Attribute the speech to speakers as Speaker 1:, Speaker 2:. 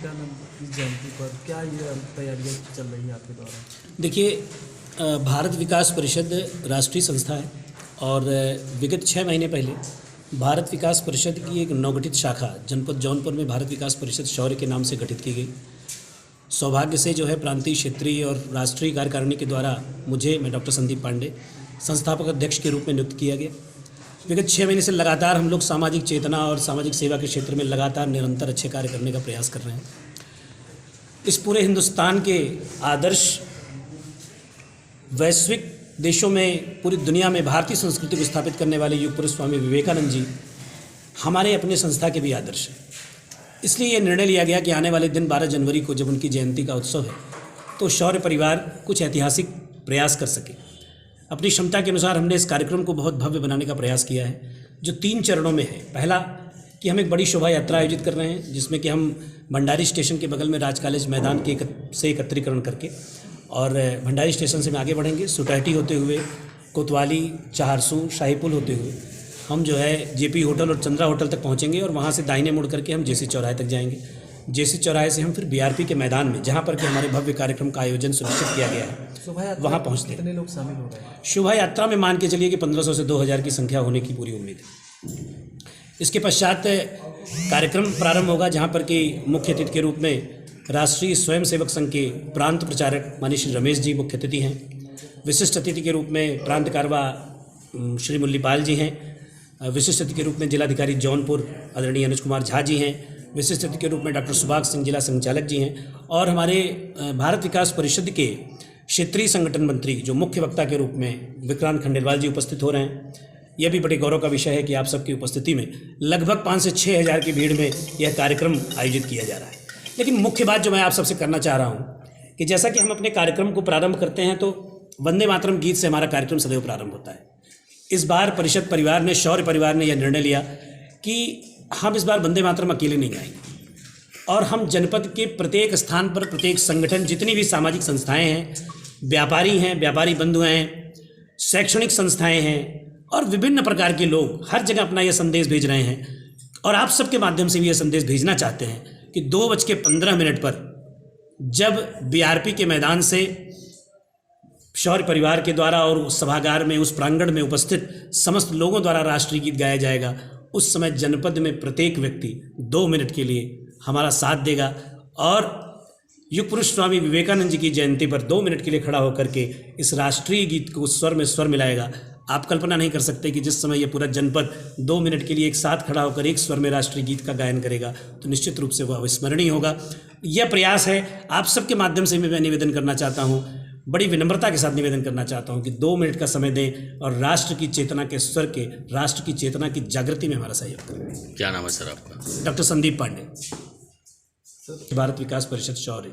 Speaker 1: विवेकानंद की जयंती पर क्या ये तैयारियां चल रही हैं आपके द्वारा?
Speaker 2: देखिए, भारत विकास परिषद राष्ट्रीय संस्था है और विगत 6 महीने पहले भारत विकास परिषद की एक नवगठित शाखा जनपद जौनपुर में भारत विकास परिषद शौर्य के नाम से गठित की गई। सौभाग्य से जो है प्रांतीय, क्षेत्रीय और राष्ट्रीय कार्यकारिणी के द्वारा मैं डॉक्टर संदीप पांडे संस्थापक अध्यक्ष के रूप में नियुक्त किया गया। विगत 6 महीने से लगातार हम लोग सामाजिक चेतना और सामाजिक सेवा के क्षेत्र में लगातार निरंतर अच्छे कार्य करने का प्रयास कर रहे हैं। इस पूरे हिंदुस्तान के आदर्श वैश्विक देशों में, पूरी दुनिया में भारतीय संस्कृति को स्थापित करने वाले युग पुरुष स्वामी विवेकानंद जी हमारे अपने संस्था के भी आदर्श हैं। इसलिए ये निर्णय लिया गया कि आने वाले दिन 12 जनवरी को जब उनकी जयंती का उत्सव है तो शौर्य परिवार कुछ ऐतिहासिक प्रयास कर सके। अपनी क्षमता के अनुसार हमने इस कार्यक्रम को बहुत भव्य बनाने का प्रयास किया है, जो 3 चरणों में है। पहला कि हम एक बड़ी शोभा यात्रा आयोजित कर रहे हैं, जिसमें कि हम भंडारी स्टेशन के बगल में राज कॉलेज मैदान के से एकत्रीकरण करके और भंडारी स्टेशन से हम आगे बढ़ेंगे, सुटहटी होते हुए, कोतवाली, चारसू, शाही पुल होते हुए हम जो है जेपी होटल और चंद्रा होटल तक पहुंचेंगे और वहां से दाहिने मुड़ करके हम जेसी चौराहे तक जाएंगे। जेसी चौराहे से हम फिर बीआरपी के मैदान में, जहां पर कि हमारे भव्य कार्यक्रम का आयोजन सुनिश्चित किया गया है, वहां पहुंचते हैं।
Speaker 1: कितने लोग शामिल हो रहे हैं
Speaker 2: शोभा यात्रा में? मान के चलिए कि 1500 से 2000 की संख्या होने की पूरी उम्मीद है। इसके पश्चात कार्यक्रम प्रारंभ होगा, जहां पर कि मुख्य अतिथि के रूप में राष्ट्रीय स्वयंसेवक संघ के प्रांत प्रचारक माननीय श्री रमेश जी मुख्य अतिथि हैं। विशिष्ट अतिथि के रूप में प्रांत कारवा श्री मुरलीपाल जी हैं। विशिष्ट अतिथि के रूप में जिलाधिकारी जौनपुर आदरणीय अनुज कुमार झा जी हैं। विशिष्ट अतिथि के रूप में डॉक्टर सुभाष सिंह जिला संचालक जी हैं। और हमारे भारत विकास परिषद के क्षेत्रीय संगठन मंत्री जो मुख्य वक्ता के रूप में विक्रांत खंडेलवाल जी उपस्थित हो रहे हैं। यह भी बड़े गौरव का विषय है कि आप सबकी उपस्थिति में लगभग 5 से 6 हज़ार की भीड़ में यह कार्यक्रम आयोजित किया जा रहा है। लेकिन मुख्य बात जो मैं आप सबसे करना चाह रहा हूँ कि जैसा कि हम अपने कार्यक्रम को प्रारंभ करते हैं तो वंदे मातरम गीत से हमारा कार्यक्रम सदैव प्रारंभ होता है। इस बार परिषद परिवार ने, शौर्य परिवार ने यह निर्णय लिया कि हम इस बार वंदे मातरम अकेले नहीं गाएंगे और हम जनपद के प्रत्येक स्थान पर, प्रत्येक संगठन, जितनी भी सामाजिक संस्थाएं हैं, व्यापारी हैं, व्यापारी बंधु हैं, शैक्षणिक संस्थाएं हैं और विभिन्न प्रकार के लोग हर जगह अपना यह संदेश भेज रहे हैं और आप सबके माध्यम से भी यह संदेश भेजना चाहते हैं कि 2:15 पर जब बीआरपी के मैदान से शौर्य परिवार के द्वारा और उस सभागार में, उस प्रांगण में उपस्थित समस्त लोगों द्वारा राष्ट्रीय गीत गाया जाएगा, उस समय जनपद में प्रत्येक व्यक्ति 2 मिनट के लिए हमारा साथ देगा और युग पुरुष स्वामी विवेकानंद जी की जयंती पर 2 मिनट के लिए खड़ा होकर के इस राष्ट्रीय गीत को स्वर में स्वर मिलाएगा। आप कल्पना नहीं कर सकते कि जिस समय ये पूरा जनपद 2 मिनट के लिए एक साथ खड़ा होकर एक स्वर में राष्ट्रीय गीत का गायन करेगा तो निश्चित रूप से वह अविस्मरणीय होगा। यह प्रयास है। आप सबके माध्यम से मैं निवेदन करना चाहता हूँ, बड़ी विनम्रता के साथ निवेदन करना चाहता हूँ कि 2 मिनट का समय दें और राष्ट्र की चेतना के स्वर के, राष्ट्र की चेतना की जागृति में हमारा सहयोग करें।
Speaker 3: क्या नाम है सर आपका?
Speaker 2: डॉक्टर संदीप पांडे, भारत विकास परिषद शौर्य।